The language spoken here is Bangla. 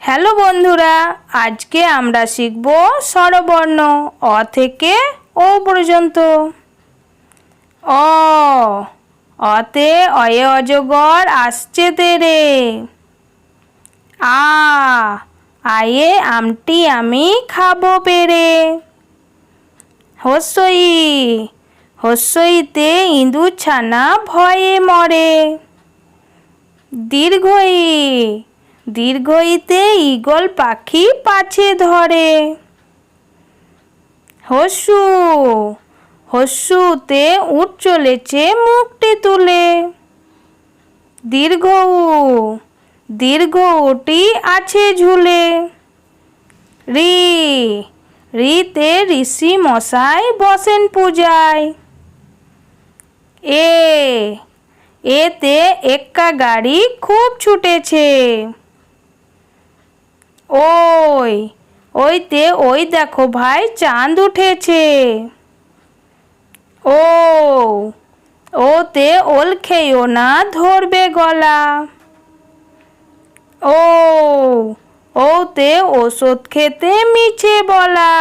হ্যালো বন্ধুরা, আজকে আমরা শিখব স্বরবর্ণ অ থেকে ও পর্যন্ত। অ, অতে অয়ে অজগর আসছে তেরে। আ, আয়ে আমটি আমি খাবো পেরে। হস্যই, হস্যইতে ইঁদুর ছানা ভয়ে মরে। দীর্ঘই, দীর্ঘইতে ঈগল পাখি পাছে ধরে। হস্যু, হস্যুতে উট চলেছে মুখটি তুলে। দীর্ঘ উ, দীর্ঘ উটি আছে ঝুলে। রি, রিতে ঋষি মশাই বসেন পূজায়। এ, এতে এক্কা গাড়ি খুব ছুটেছে। ওই, ওইতে ওই দেখো ভাই চাঁদ উঠেছে। ও, ওতে ওল খেয়েও না ধরবে গলা। ও, ওতে ওষুধ খেতে মিছে বলা।